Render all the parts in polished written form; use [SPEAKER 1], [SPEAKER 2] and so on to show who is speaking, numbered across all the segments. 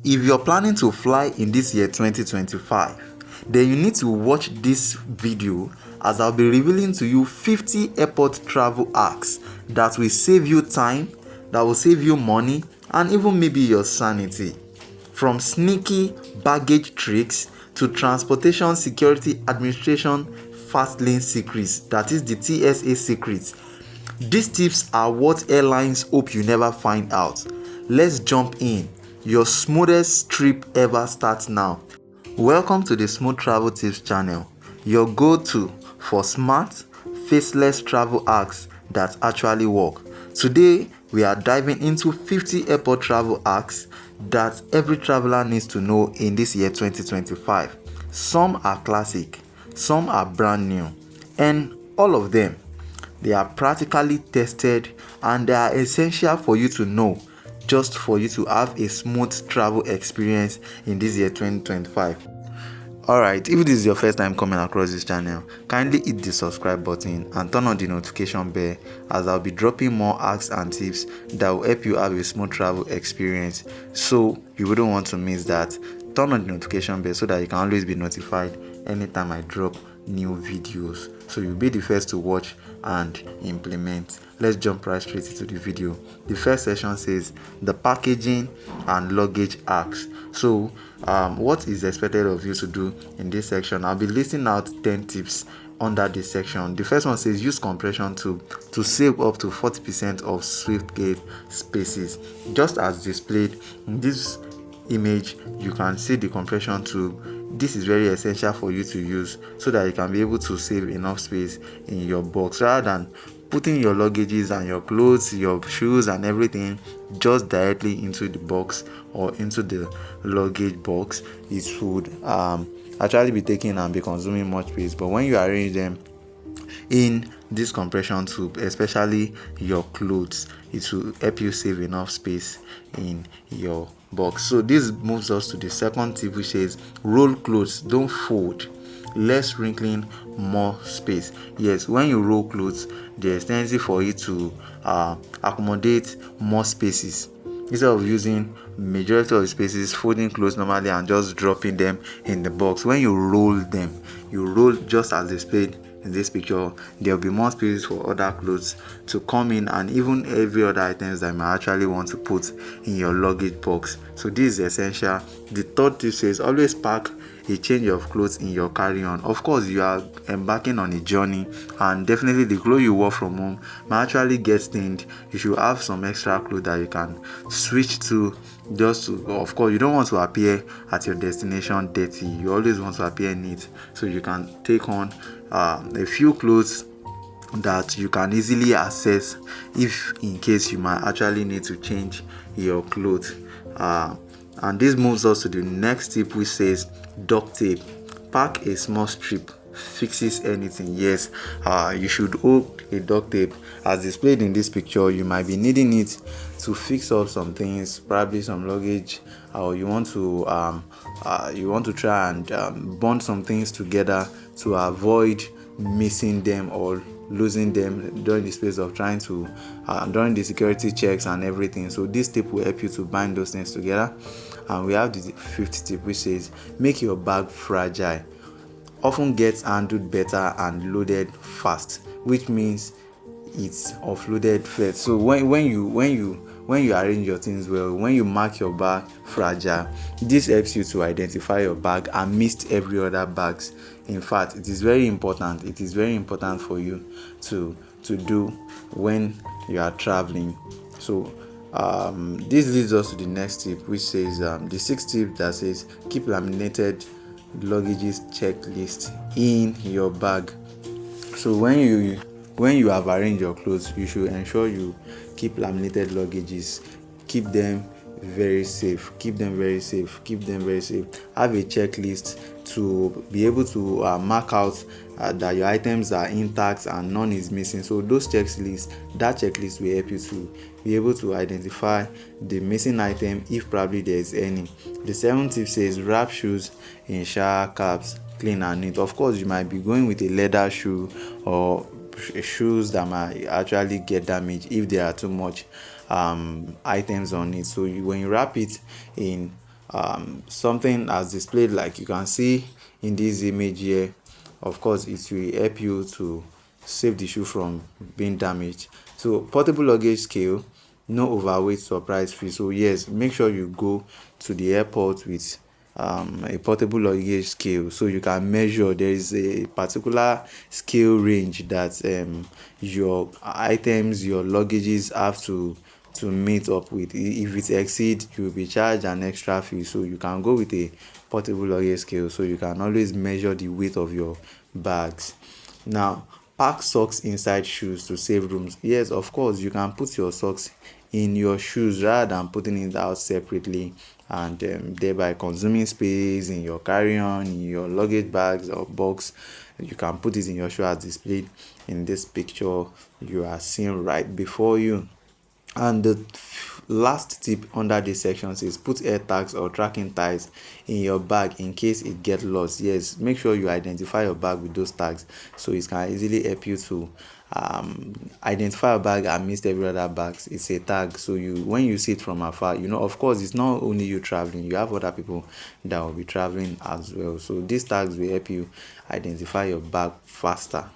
[SPEAKER 1] if you're planning to fly in this year 2025, then you need to watch this video, as I'll be revealing to you 50 airport travel hacks that will save you time, that will save you money, and even maybe your sanity. From sneaky baggage tricks to Transportation Security Administration fast lane secrets, that is the TSA secrets. These tips are what airlines hope you never find out. Let's jump in. Your smoothest trip ever starts now. Welcome to the Smooth Travel Tips channel, your go-to for smart, faceless travel hacks that actually work. Today, we are diving into 50 airport travel hacks that every traveler needs to know in this year 2025. Some are classic, some are brand new, and all of them, they are practically tested and they are essential for you to know, just for you to have a smooth travel experience in this year 2025. Alright, if this is your first time coming across this channel, kindly hit the subscribe button and turn on the notification bell, as I'll be dropping more hacks and tips that will help you have a smooth travel experience, so you wouldn't want to miss that. Turn on the notification bell so that you can always be notified anytime I drop new videos, so you'll be the first to watch and implement. Let's jump right straight into the video. The first section says the packaging and luggage hacks. So what is expected of you to do in this section? I'll be listing out 10 tips under this section. The first one says use compression tube to save up to 40% of swift gate spaces. Just as displayed in this image, you can see the compression tube. This is very essential for you to use so that you can be able to save enough space in your box, rather than putting your luggages and your clothes, your shoes and everything just directly into the box or into the luggage box. It would actually be taking and be consuming much space. But when you arrange them in this compression tube, especially your clothes, it will help you save enough space in your box. So this moves us to the second tip, which says roll clothes, don't fold. Less wrinkling, more space. Yes, when you roll clothes, there's tendency for it to accommodate more spaces, instead of using majority of the spaces folding clothes normally and just dropping them in the box. When you roll them, you roll just as displayed in this picture, there will be more spaces for other clothes to come in, and even every other items that you might actually want to put in your luggage box. So this is essential. The third tip says always pack a change of clothes in your carry-on. Of course, you are embarking on a journey, and definitely the clothes you wore from home might actually get stained. You should have some extra clothes that you can switch to, just to, of course, you don't want to appear at your destination dirty. You always want to appear neat, so you can take on a few clothes that you can easily access if in case you might actually need to change your clothes. And this moves us to the next tip, which says duct tape. Pack a small strip, fixes anything. Yes, you should hold a duct tape. As displayed in this picture, you might be needing it to fix up some things, probably some luggage, or you want to try and bond some things together to avoid missing them or losing them during the space of trying to during the security checks and everything. So this tip will help you to bind those things together. And we have the fifth tip, which says make your bag fragile. Often gets handled better and loaded fast, which means it's offloaded first. So when you arrange your things well, when you mark your bag fragile, this helps you to identify your bag amidst every other bags. In fact, it is very important. It is very important for you to do when you are traveling. So this leads us to the next tip, which says the sixth tip that says keep laminated luggages checklist in your bag. So when you have arranged your clothes, you should ensure you keep laminated luggages. Keep them very safe. Keep them very safe. Have a checklist to be able to mark out that your items are intact and none is missing. So that checklist will help you to be able to identify the missing item if probably there is any. The seventh tip says wrap shoes in shower caps, clean and neat. Of course, you might be going with a leather shoe or shoes that might actually get damaged if there are too much items on it. So when you wrap it in something as displayed like you can see in this image here. Of course, it will help you to save the shoe from being damaged. So portable luggage scale, no overweight, surprise free. So yes, make sure you go to the airport with a portable luggage scale so you can measure. There is a particular scale range that your items, your luggages have to meet up with. If it exceeds, you will be charged an extra fee. So you can go with a portable luggage scale so you can always measure the weight of your bags. Now, pack socks inside shoes to save rooms. Yes, of course, you can put your socks in your shoes rather than putting it out separately, and thereby consuming space in your carry-on, in your luggage bags or box. You can put it in your shoe as displayed in this picture you are seeing right before you. And the last tip under this section says put air tags or tracking ties in your bag in case it gets lost. Yes, make sure you identify your bag with those tags so it can easily help you to identify a bag amidst every other bags. It's a tag, so you, when you see it from afar, you know, of course it's not only you traveling, you have other people that will be traveling as well. So these tags will help you identify your bag faster.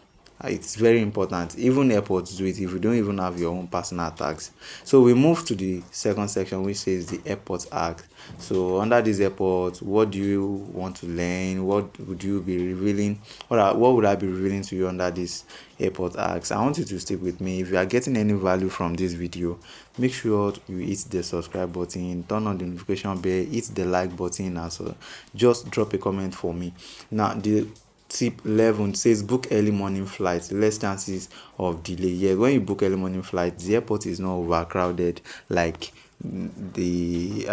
[SPEAKER 1] It's very important. Even airports do it if you don't even have your own personal tags. So we move to the second section, which says the airport act. So under this airport, what do you want to learn? What would you be revealing, or what would I be revealing to you under this airport act? I want you to stick with me. If you are getting any value from this video, make sure you hit the subscribe button, turn on the notification bell, hit the like button, and so just drop a comment for me. Now, the tip 11 says book early morning flights, less chances of delay. Yeah, when you book early morning flights, the airport is not overcrowded like the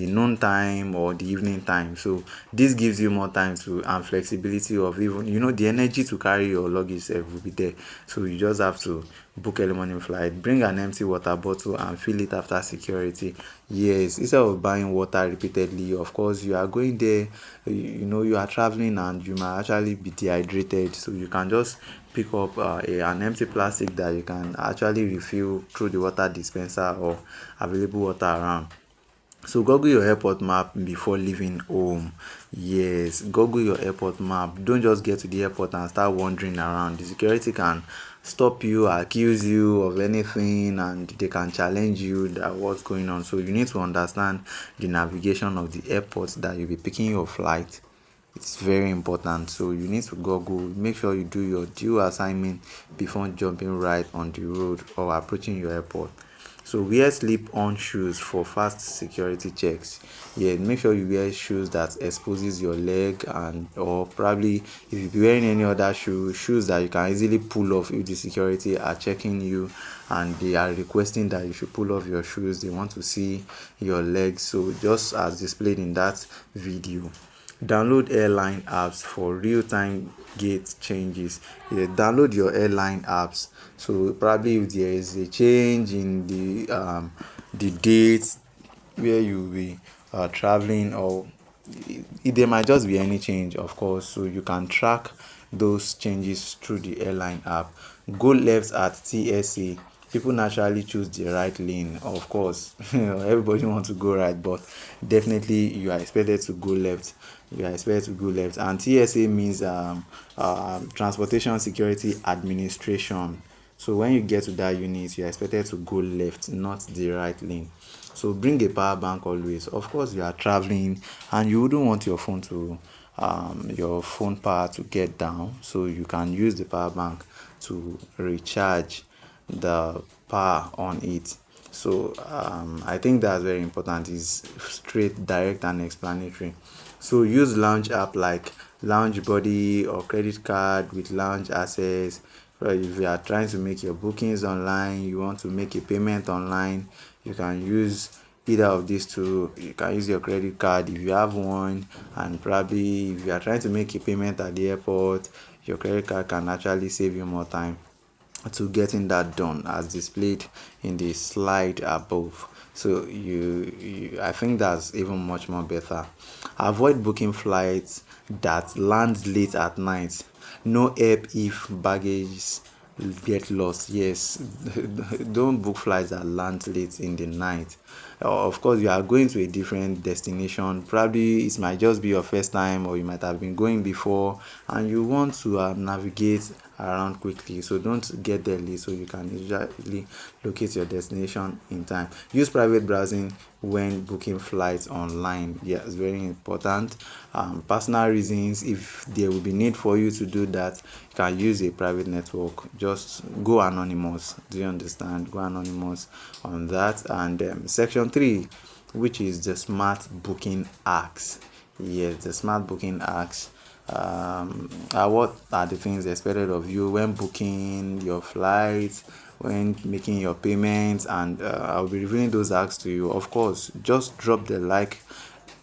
[SPEAKER 1] noon time or the evening time. So this gives you more time to and flexibility of, even, you know, the energy to carry your luggage will be there. So you just have to book early morning flight. Bring an empty water bottle and fill it after security. Yes, instead of buying water repeatedly, of course you are going there, you know, you are traveling and you might actually be dehydrated, so you can just pick up an empty plastic that you can actually refill through the water dispenser or available water around. So google your airport map before leaving home. Yes, google your airport map. Don't just get to the airport and start wandering around. The security can stop you, accuse you of anything, and they can challenge you that what's going on. So you need to understand the navigation of the airport that you'll be picking your flight. It's very important. So you need to google, make sure you do your due assignment before jumping right on the road or approaching your airport. So wear slip-on shoes for fast security checks. Yeah, make sure you wear shoes that exposes your leg, and or probably if you're wearing any other shoes that you can easily pull off if the security are checking you and they are requesting that you should pull off your shoes. They want to see your legs. So just as displayed in that video. Download airline apps for real-time gate changes. Yeah, download your airline apps. So probably if there is a change in the dates where you will be traveling, or there might just be any change, of course, so you can track those changes through the airline app. Go left at TSA. People naturally choose the right lane, of course. Everybody wants to go right, but definitely you are expected to go left. And TSA means Transportation Security Administration. So when you get to that unit, you are expected to go left, not the right lane. So bring a power bank always. Of course, you are traveling and you wouldn't want your phone power to get down, so you can use the power bank to recharge the power on it. So I think that's very important. Is straight, direct, and explanatory. So use lounge app like Lounge Body or credit card with lounge access. If you are trying to make your bookings online, you want to make a payment online, you can use either of these two. You can use your credit card if you have one, and probably if you are trying to make a payment at the airport, your credit card can actually save you more time to getting that done as displayed in the slide above. So I think that's even much more better. Avoid booking flights that land late at night. No help if baggage get lost. Yes, don't book flights that land late in the night. Of course, you are going to a different destination. Probably it might just be your first time, or you might have been going before, and you want to navigate around quickly. So don't get there late, so you can usually locate your destination in time. Use private browsing when booking flights online. Yeah, it's very important. Personal reasons, if there will be need for you to do that, you can use a private network. Just go anonymous. Do you understand? Go anonymous on that. And section 3, which is the smart booking acts. Yes, the smart booking acts. What are the things expected of you when booking your flights, when making your payments? And I'll be revealing those acts to you. Of course, just drop the like,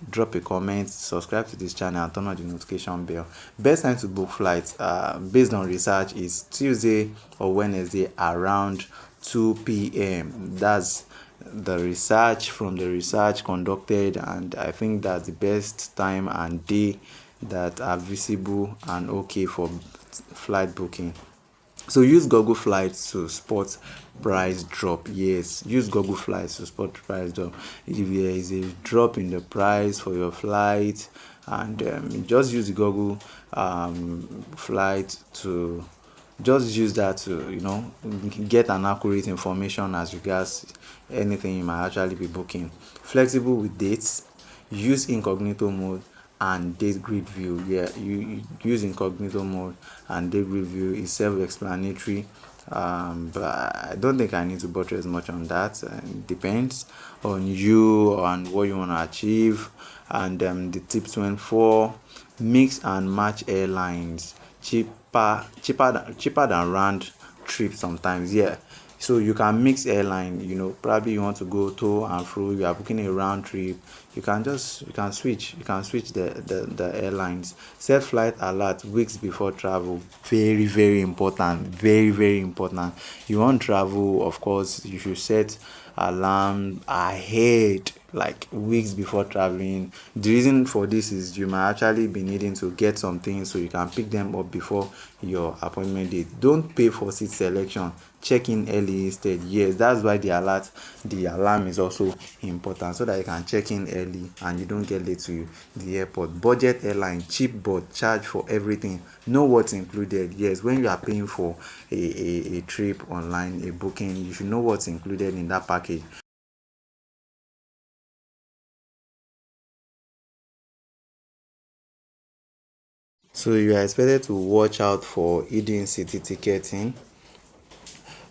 [SPEAKER 1] drop a comment, subscribe to this channel, and turn on the notification bell. Best time to book flights, based on research, is Tuesday or Wednesday around 2 p.m. That's the research from the research conducted, and I think that's the best time and day that are visible and okay for flight booking. So use Google Flights to spot price drop. Yes, use Google Flights to spot price drop. If there is a drop in the price for your flight, and just use the Google flight to just use that to get an accurate information as regards anything you might actually be booking. Flexible with dates. Use incognito mode and date grid view. Yeah, you use incognito mode and date grid view is self-explanatory, but I don't think I need to buttress much on that. It depends on you and what you want to achieve. And the tip 24, mix and match airlines. Cheaper than round trip sometimes. Yeah, so you can mix airline. Probably you want to go to and fro, you are booking a round trip, you can switch the airlines. Set flight alert weeks before travel. Very, very important. Very, very important. You want travel, of course you should set alarm ahead, like weeks before traveling. The reason for this is you might actually be needing to get some things, so you can pick them up before your appointment date. Don't pay for seat selection, check in early instead. Yes, that's why the alarm is also important, so that you can check in early and you don't get late to the airport. Budget airline, cheap but charge for everything. Know what's included. Yes, when you are paying for a trip online, a booking, you should know what's included in that package. So you are expected to watch out for hidden city ticketing.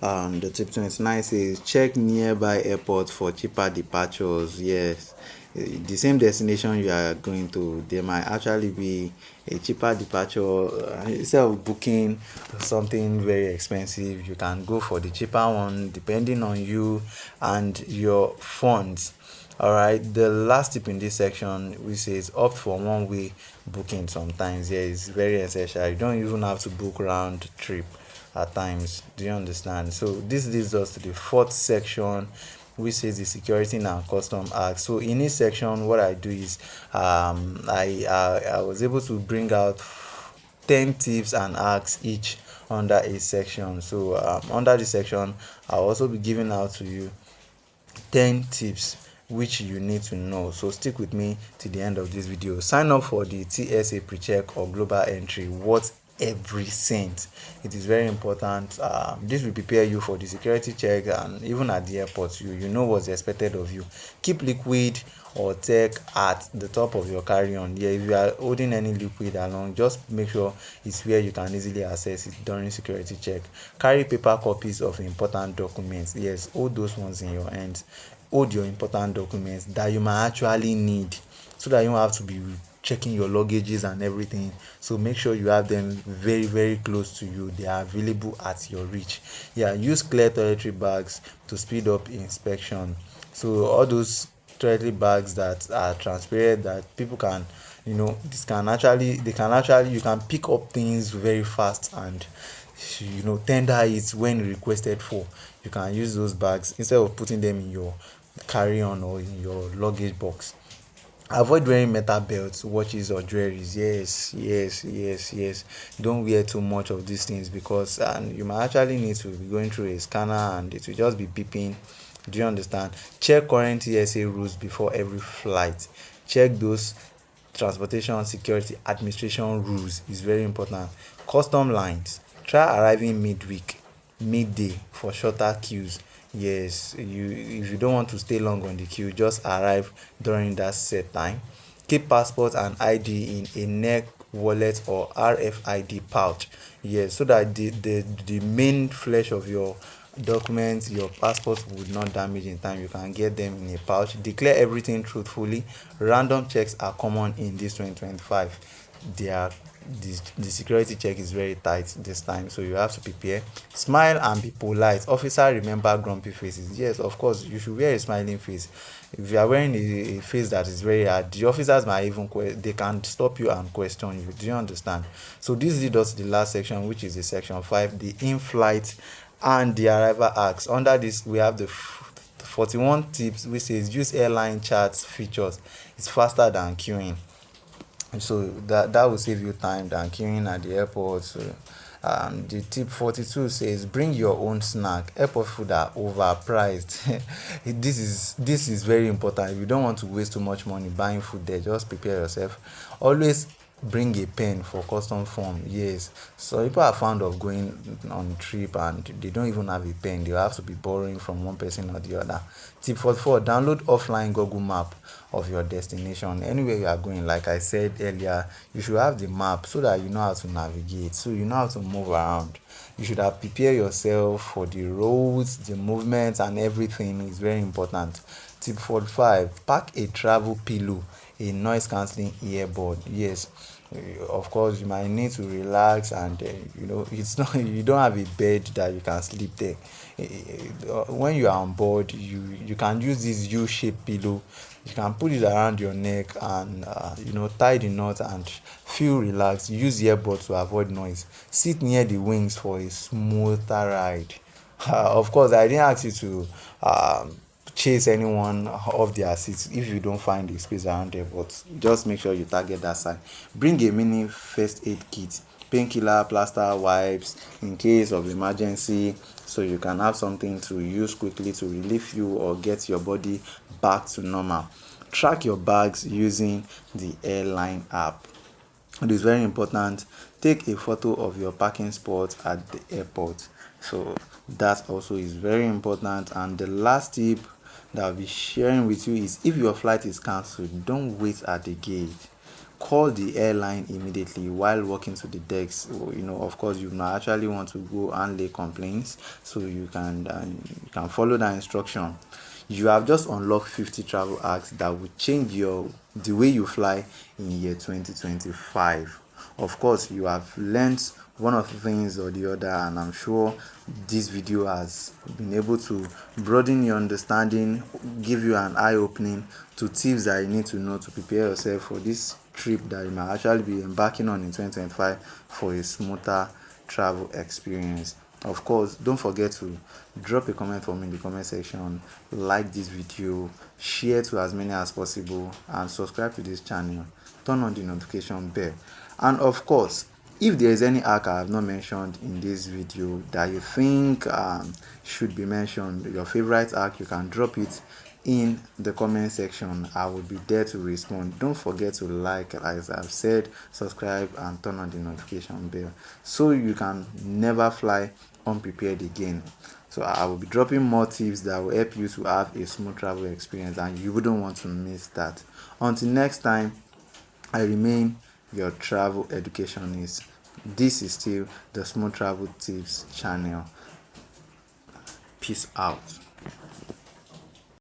[SPEAKER 1] The tip 29 says check nearby airports for cheaper departures. Yes, the same destination you are going to, there might actually be a cheaper departure. Instead of booking something very expensive, you can go for the cheaper one depending on you and your funds. All right, the last tip in this section, which says opt for one way booking. Sometimes, yeah, it's very essential. You don't even have to book round trip at times. Do you understand? So this leads us to the fourth section, which says the security and custom act. So in this section, what I do is I was able to bring out 10 tips and acts each under a section. So under this section, I'll also be giving out to you 10 tips which you need to know. So stick with me to the end of this video. Sign up for the TSA PreCheck or global entry worth every cent. It is very important. This will prepare you for the security check, and even at the airport you know what's expected of you. Keep liquid or tech at the top of your carry-on. Yeah, if you are holding any liquid along, just make sure it's where you can easily access it during security check. Carry paper copies of important documents. Yes, hold those ones in your hands. Hold your important documents that you might actually need, so that you don't have to be checking your luggages and everything. So make sure you have them very, very close to you. They are available at your reach. Yeah, use clear toiletry bags to speed up inspection. So all those toiletry bags that are transparent, that people can, this can actually, they can actually, you can pick up things very fast and tender it when requested for. You can use those bags instead of putting them in your carry-on or in your luggage box. Avoid wearing metal belts, watches, or jewelries. Yes, yes, yes, yes. Don't wear too much of these things, because you might actually need to be going through a scanner and it will just be beeping Do you understand? Check current TSA rules before every flight. Check those transportation security administration rules, is very important. Custom lines, try arriving midweek, midday for shorter queues. Yes, if you don't want to stay long on the queue, just arrive during that set time. Keep passport and ID in a neck wallet or RFID pouch. Yes, so that the main flesh of your documents, your passport, would not damage in time. You can get them in a pouch. Declare everything truthfully. Random checks are common in this 2025. They are the security check is very tight this time, so you have to prepare. Smile and be polite. Officer remember grumpy faces. Yes, of course, you should wear a smiling face. If you are wearing a face that is very hard, the officers might even they can stop you and question you. Do you understand? So this leads us to the last section, which is the section 5, the in-flight and the arrival acts. Under this, we have the 41 tips, which says use airline charts features. It's faster than queuing, so that will save you time than queuing at the airport. So, the tip 42 says bring your own snack. Airport food are overpriced. This is very important. If you don't want to waste too much money buying food there, just prepare yourself. Always bring a pen for custom form. Yes, so people are fond of going on trip and they don't even have a pen. They have to be borrowing from one person or the other. Tip 44, download offline Google map of your destination. Anywhere you are going, like I said earlier, you should have the map so that you know how to navigate, so you know how to move around. You should have prepared yourself for the roads, the movements, and everything is very important. Tip 45, pack a travel pillow, a noise cancelling earbud. Yes, of course you might need to relax, and it's not you don't have a bed that you can sleep there. When you are on board, you can use this U-shaped pillow. You can put it around your neck and tie the knot and feel relaxed. Use earbud to avoid noise. Sit near the wings for a smoother ride. Of course, I didn't ask you to chase anyone off their seats if you don't find a space around there, but just make sure you target that side. Bring a mini first aid kit, painkiller, plaster, wipes in case of emergency, so you can have something to use quickly to relieve you or get your body back to normal. Track your bags using the airline app. It is very important. Take a photo of your parking spot at the airport. So that also is very important. And the last tip that I'll be sharing with you is, if your flight is cancelled, don't wait at the gate. Call the airline immediately while walking to the decks. Of course, you might actually want to go and lay complaints, so you can follow that instruction. You have just unlocked 50 travel hacks that will change the way you fly in year 2025. Of course, you have learned one of the things or the other, and I'm sure this video has been able to broaden your understanding, give you an eye-opening to tips that you need to know to prepare yourself for this trip that you might actually be embarking on in 2025 for a smoother travel experience. Of course, don't forget to drop a comment for me in the comment section, like this video, share to as many as possible, and subscribe to this channel. Turn on the notification bell. And of course, if there is any hack I have not mentioned in this video that you think should be mentioned, your favorite hack, you can drop it in the comment section. I will be there to respond. Don't forget to like, as I've said, subscribe, and turn on the notification bell so you can never fly unprepared again. So I will be dropping more tips that will help you to have a smooth travel experience, and you wouldn't want to miss that. Until next time, I remain your travel educationist. This is still the Smooth Travel Tips channel. Peace out.